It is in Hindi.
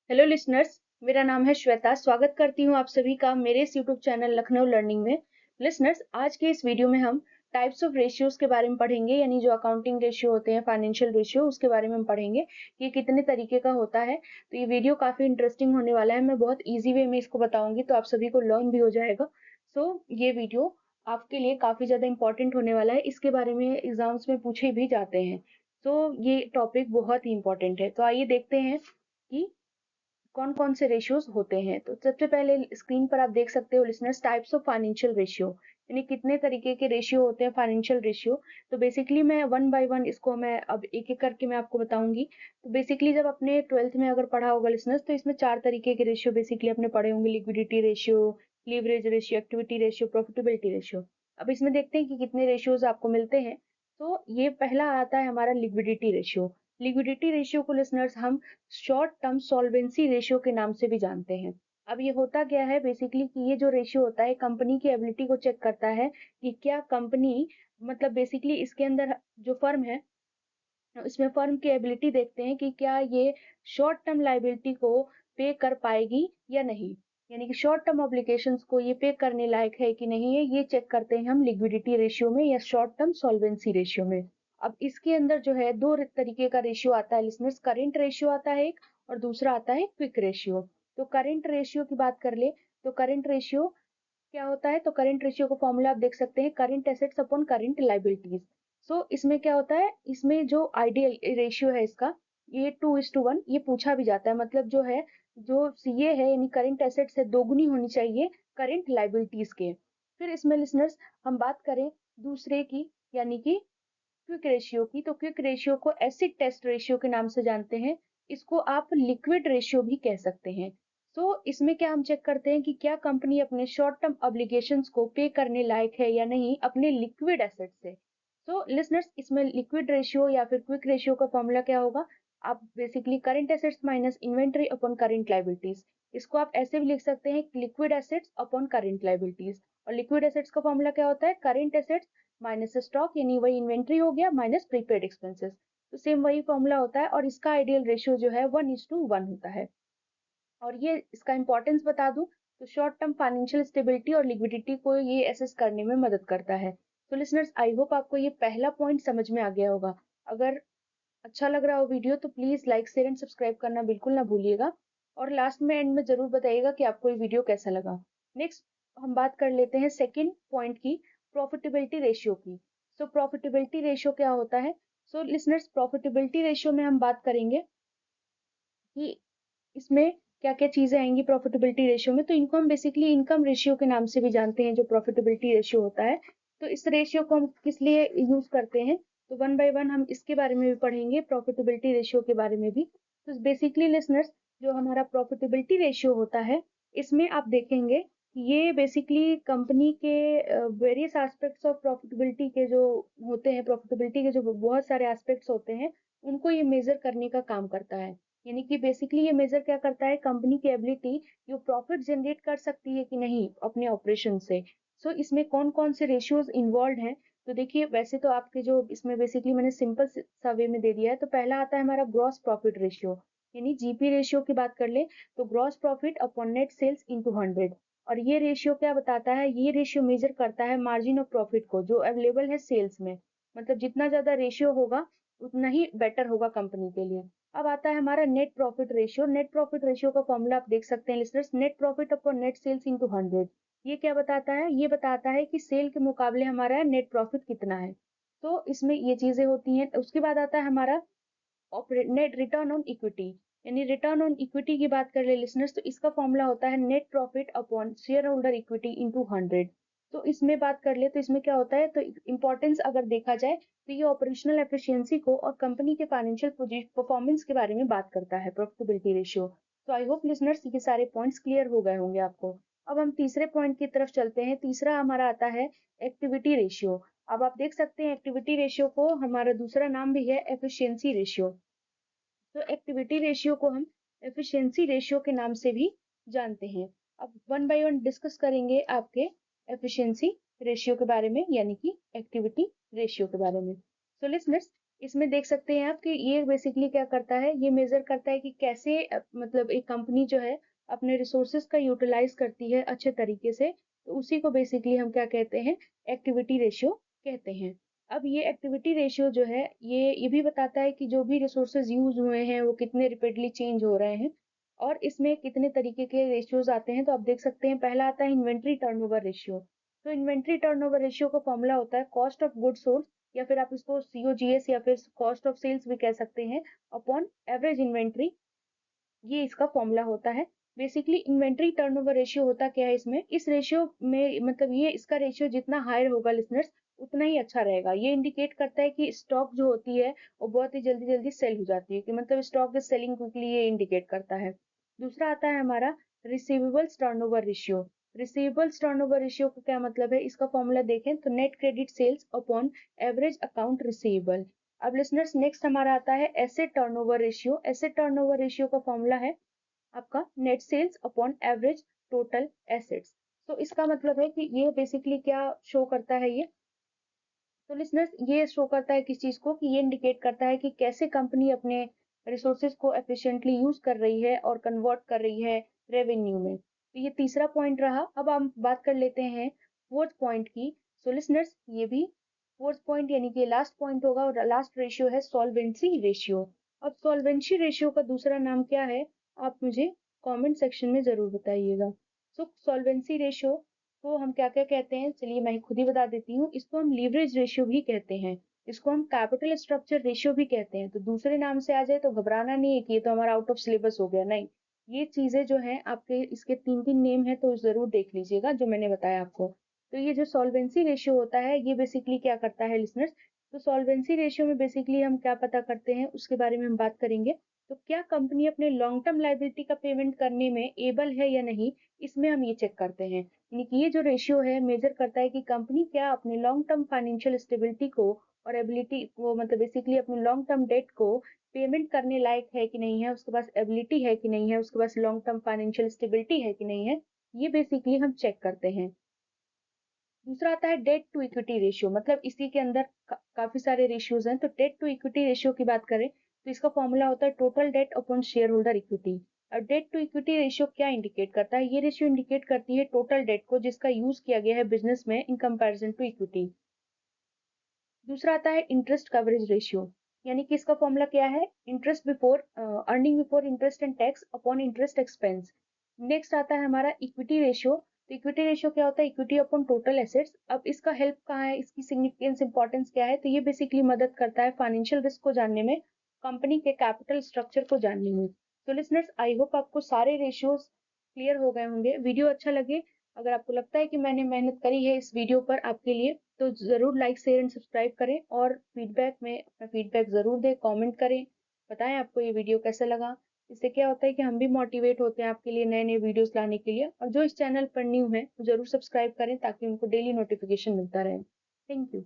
हेलो लिसनर्स, मेरा नाम है श्वेता। स्वागत करती हूँ आप सभी का मेरे इस यूट्यूब चैनल लखनऊ लर्निंग में। लिसनर्स, आज के इस वीडियो में हम टाइप्स ऑफ रेशियोज के बारे में पढ़ेंगे, यानी जो अकाउंटिंग रेशियो होते हैं, फाइनेंशियल रेशियो, उसके बारे में हम पढ़ेंगे कि ये कितने तरीके का होता है। तो ये वीडियो काफी इंटरेस्टिंग होने वाला है। मैं बहुत ईजी वे में इसको बताऊंगी तो आप सभी को लर्न भी हो जाएगा। सो ये वीडियो आपके लिए काफी ज्यादा इंपॉर्टेंट होने वाला है। इसके बारे में एग्जाम्स में पूछे भी जाते हैं। तो ये टॉपिक बहुत ही इंपॉर्टेंट है। तो आइए देखते हैं कि कौन कौन से रेशियोज होते हैं। तो सबसे पहले स्क्रीन पर आप देख सकते हो listeners, types of financial ratio, यानी कितने तरीके के रेशियो होते हैं फाइनेंशियल रेशियो। तो बेसिकली मैं वन बाय वन इसको मैं अब एक एक करके मैं आपको बताऊंगी। तो बेसिकली जब अपने ट्वेल्थ में अगर पढ़ा होगा लिसनर्स, तो इसमें चार तरीके के रेशियो बेसिकली अपने पढ़े होंगे: liquidity ratio, leverage ratio, activity ratio, profitability ratio. अब इसमें देखते हैं कि कितने रेशियोज आपको मिलते हैं। तो ये पहला आता है हमारा लिक्विडिटी रेशियो। लिक्विडिटी रेशियो को लिसनर्स हम शॉर्ट टर्म सॉल्वेंसी रेशियो के नाम से भी जानते हैं। अब ये होता क्या है बेसिकली कि ये जो रेशियो होता है कंपनी की एबिलिटी को चेक करता है कि क्या कंपनी, मतलब बेसिकली इसके अंदर जो फर्म है, इसमें फर्म की एबिलिटी देखते हैं कि क्या ये शॉर्ट टर्म लाइबिलिटी को पे कर पाएगी या नहीं, यानी कि शॉर्ट टर्म ऑब्लिगेशंस को ये पे करने लायक है कि नहीं है, ये चेक करते हैं हम लिक्विडिटी रेशियो में या शॉर्ट टर्म सॉल्वेंसी रेशियो में। अब इसके अंदर जो है दो तरीके का रेशियो आता है लिसनर्स, करेंट रेशियो आता है एक, और दूसरा आता है क्विक रेशियो। तो करेंट रेशियो की बात कर ले तो करेंट रेशियो क्या होता है, तो करंट रेशियो का फॉर्मूला आप देख सकते हैं, current assets upon current liabilities. So इसमें क्या होता है, इसमें जो आइडियल रेशियो है इसका, ये 2:1 ये पूछा भी जाता है। मतलब जो है, जो सीए है यानी करंट एसेट्स है, दोगुनी होनी चाहिए करंट लाइबिलिटीज के। फिर इसमें लिसनर्स हम बात करें दूसरे की, यानी कि क्विक रेशियो की, तो क्विक रेशियो को एसिड टेस्ट रेशियो के नाम से जानते हैं। इसको आप लिक्विड रेशियो भी कह सकते हैं। तो इसमें क्या हम चेक करते हैं कि क्या कंपनी अपने शॉर्ट टर्म ऑब्लिगेशंस को पे करने लायक है या नहीं अपने लिक्विड एसेट से। तो लिसनर्स, इसमें लिक्विड रेशियो या फिर क्विक रेशियो का फॉर्मूला क्या होगा, आप basically current assets minus inventory upon current liabilities. इसको आप ऐसे भी लिख सकते हैं, liquid assets upon current liabilities. और लिक्विड एसेट्स का फॉर्मूला क्या होता है, करंट एसेट्स माइनस स्टॉक, यानी वही इन्वेंट्री हो गया, माइनस प्रीपेड एक्सपेंसेस। तो सेम वही फॉर्मूला होता है, और इसका आइडियल रेशियो जो है 1:1 होता है। और ये इसका इंपॉर्टेंस बता दूं, तो शॉर्ट टर्म फाइनेंशियल स्टेबिलिटी और लिक्विडिटी को ये एसेस करने में मदद करता है। तो लिसनर्स, आई होप आपको ये पहला पॉइंट समझ में आ गया होगा। अगर अच्छा लग रहा हो वीडियो तो please like share and subscribe करना बिल्कुल ना भूलिएगा। और लास्ट में एंड में जरूर बताइएगा कि आपको ये वीडियो कैसा लगा। नेक्स्ट हम बात कर लेते हैं सेकंड पॉइंट की, प्रॉफिटेबिलिटी रेशियो की। सो प्रॉफिटेबिलिटी रेशियो क्या होता है। सो लिसनर्स, प्रॉफिटेबिलिटी रेशियो में हम बात करेंगे कि इसमें क्या क्या चीजें आएंगी प्रॉफिटेबिलिटी रेशियो में। तो इनको हम बेसिकली इनकम रेशियो के नाम से भी जानते हैं, जो प्रॉफिटेबिलिटी रेशियो होता है। तो इस रेशियो को हम किस लिए यूज करते हैं, तो वन बाय वन हम इसके बारे में भी पढ़ेंगे, प्रॉफिटेबिलिटी रेशियो के बारे में भी। तो बेसिकली लिसनर्स, जो हमारा प्रॉफिटेबिलिटी रेशियो होता है, इसमें आप देखेंगे कि ये बेसिकली कंपनी के वेरियस एस्पेक्ट्स ऑफ प्रॉफिटेबिलिटी के जो होते हैं, प्रॉफिटेबिलिटी के जो बहुत सारे एस्पेक्ट्स होते हैं, उनको ये मेजर करने का काम करता है। यानी कि बेसिकली ये मेजर क्या करता है, कंपनी की एबिलिटी जो प्रॉफिट जनरेट कर सकती है कि नहीं अपने ऑपरेशन से। सो इसमें कौन कौन से रेशियोज इन्वॉल्व हैं, तो देखिए वैसे तो आपके जो इसमें बेसिकली मैंने सिंपल सा वे में दे दिया है। तो पहला आता है हमारा ग्रॉस प्रॉफिट रेशियो, यानी जीपी रेशियो की बात कर ले तो gross profit upon net sales into 100। और ये रेशियो क्या बताता है, ये रेशियो मेजर करता है मार्जिन ऑफ प्रॉफिट को जो अवेलेबल है सेल्स में। मतलब जितना ज्यादा रेशियो होगा उतना ही बेटर होगा कंपनी के लिए। अब आता है हमारा net profit ratio. Net profit ratio का फॉर्मूला आप देख सकते हैं listeners, net profit upon net sales into 100। ये क्या बताता है, ये बताता है कि सेल के मुकाबले हमारा नेट प्रॉफिट कितना है। तो इसमें ये चीजें होती हैं। उसके बाद आता है हमारा नेट रिटर्न ऑन इक्विटी, यानी रिटर्न ऑन इक्विटी की बात कर ले लिसनर्स, तो इसका फॉर्मूला होता है net profit upon share holder equity into 100। तो इसमें बात कर ले तो इसमें क्या होता है, तो इंपॉर्टेंस अगर देखा जाए तो ये ऑपरेशनल एफिशिएंसी को और कंपनी के फाइनेंशियल परफॉर्मेंस के बारे में बात करता है प्रॉफिटेबिलिटी रेशियो। तो आई होप लिसनर्स ये सारे पॉइंट्स क्लियर हो गए होंगे आपको। अब हम तीसरे पॉइंट की तरफ चलते हैं। तीसरा हमारा आता है एक्टिविटी रेशियो। अब आप देख सकते हैं एक्टिविटी रेशियो को हमारा दूसरा नाम भी है एफिशिएंसी रेशियो। तो एक्टिविटी रेशियो को हम एफिशिएंसी रेशियो के नाम से भी जानते हैं। अब वन बाय वन डिस्कस करेंगे आपके एफिशिएंसी रेशियो के बारे में, यानी कि एक्टिविटी रेशियो के बारे में। सो लिसनर्स, इसमें देख सकते हैं आप कि ये बेसिकली क्या करता है, ये मेजर करता है कि कैसे मतलब एक कंपनी जो है अपने रिसोर्सेज का यूटिलाइज करती है अच्छे तरीके से। तो उसी को बेसिकली हम क्या कहते हैं, एक्टिविटी रेशियो कहते हैं। अब ये एक्टिविटी रेशियो जो है ये भी बताता है कि जो भी रिसोर्सेज यूज हुए हैं वो कितने रिपीटली चेंज हो रहे हैं और इसमें कितने तरीके के रेशियोज आते हैं। तो आप देख सकते हैं पहला आता है इन्वेंट्री टर्नओवर रेशियो। तो इन्वेंट्री टर्नओवर रेशियो का फॉर्मूला होता है कॉस्ट ऑफ गुड्स सोल्ड, या फिर आप इसको सीओजीएस या फिर कॉस्ट ऑफ सेल्स भी कह सकते हैं, अपॉन एवरेज इन्वेंट्री। ये इसका फॉर्मूला होता है। बेसिकली इन्वेंट्री टर्नओवर रेशियो होता क्या है, इसमें इस रेशियो में मतलब ये इसका रेशियो जितना हायर होगा लिसनर्स, उतना ही अच्छा रहेगा। ये इंडिकेट करता है कि स्टॉक जो होती है वो बहुत ही जल्दी जल्दी सेल हो जाती है, कि मतलब स्टॉक इज सेलिंग क्विकली, ये इंडिकेट करता है। दूसरा आता है हमारा receivables turnover ratio. Receivables turnover ratio का क्या मतलब है, इसका फॉर्मूला देखें तो net credit sales upon average account receivable. अब लिसनर्स नेक्स्ट हमारा आता है asset turnover ratio. Asset turnover ratio का फॉर्मूला है आपका net sales upon average total assets. तो इसका मतलब है कि ये बेसिकली क्या शो करता है, ये तो लिसनर्स ये शो करता है किस चीज को, कि ये इंडिकेट करता है कि कैसे कंपनी अपने रिसोर्सेज को एफिशिएंटली यूज कर रही है और कन्वर्ट कर रही है रेवेन्यू में। तो ये तीसरा पॉइंट रहा। अब हम बात कर लेते हैं फोर्थ पॉइंट की। सो लिसनर्स ये भी फोर्थ पॉइंट यानी कि लास्ट पॉइंट होगा, और लास्ट रेशियो है सॉल्वेंसी रेशियो। अब सॉल्वेंसी रेशियो का दूसरा नाम क्या है, आप मुझे कमेंट सेक्शन में जरूर बताइएगा। सो सॉल्वेंसी रेशियो को हम क्या क्या कहते हैं, चलिए मैं खुद ही बता देती हूँ। इसको हम लीवरेज रेशियो भी कहते हैं, इसको हम कैपिटल स्ट्रक्चर रेशियो भी कहते हैं। तो दूसरे नाम से आ जाए तो घबराना नहीं है कि ये तो हमारा आउट ऑफ सिलेबस हो गया, नहीं। ये चीजें जो हैं आपके इसके तीन तीन नेम है, तो जरूर देख लीजिएगा जो मैंने बताया आपको। तो ये जो सॉल्वेंसी रेशियो होता है ये बेसिकली क्या करता है लिसनर्स, तो सॉल्वेंसी रेशियो में बेसिकली हम क्या पता करते हैं उसके बारे में हम बात करेंगे। तो क्या कंपनी अपने लॉन्ग टर्म लाइबिलिटी का पेमेंट करने में एबल है या नहीं, इसमें हम ये चेक करते हैं। यानी कि ये जो रेशियो है मेजर करता है कि कंपनी क्या अपने लॉन्ग टर्म फाइनेंशियल स्टेबिलिटी को और एबिलिटी को, मतलब बेसिकली अपने लॉन्ग टर्म डेट को पेमेंट करने लायक है कि नहीं है, उसके पास एबिलिटी है कि नहीं है, उसके पास लॉन्ग टर्म फाइनेंशियल स्टेबिलिटी है कि नहीं है। ये बेसिकली हम चेक करते हैं। दूसरा आता है डेट टू इक्विटी रेशियो, मतलब इसी के अंदर काफी सारे रेशियोज हैं। तो डेट टू इक्विटी रेशियो की बात करें तो इसका फॉर्मूला होता है total date upon share holder equity. और डेट टू इक्विटी रेशियो क्या इंडिकेट करता है, ये रेशियो इंडिकेट करती है टोटल डेट को जिसका यूज किया गया है बिजनेस में इन कंपैरिजन टू इक्विटी। दूसरा आता है इंटरेस्ट कवरेज रेशियो, यानी कि इसका फॉर्मूला क्या है, interest before earning before interest and tax upon interest expense. Next आता है हमारा इक्विटी रेशियो। तो इक्विटी रेशियो क्या होता है, इक्विटी अपॉन टोटल एसेट्स। अब इसका हेल्प कहाँ है, इसकी सिग्निफिकेंस इंपॉर्टेंस क्या है, तो ये बेसिकली मदद करता है फाइनेंशियल रिस्क को जानने में, कंपनी के कैपिटल स्ट्रक्चर को जानने में। तो लिसनर्स आई होप आपको सारे रेशियोज क्लियर हो गए होंगे। वीडियो अच्छा लगे, अगर आपको लगता है कि मैंने मेहनत करी है इस वीडियो पर आपके लिए, तो ज़रूर लाइक शेयर एंड सब्सक्राइब करें, और फीडबैक में अपना फीडबैक ज़रूर दें, कमेंट करें, बताएं आपको ये वीडियो कैसा लगा। इससे क्या होता है कि हम भी मोटिवेट होते हैं आपके लिए नए नए वीडियोस लाने के लिए। और जो इस चैनल पर न्यू है वो ज़रूर सब्सक्राइब करें ताकि उनको डेली नोटिफिकेशन मिलता रहे। Thank you.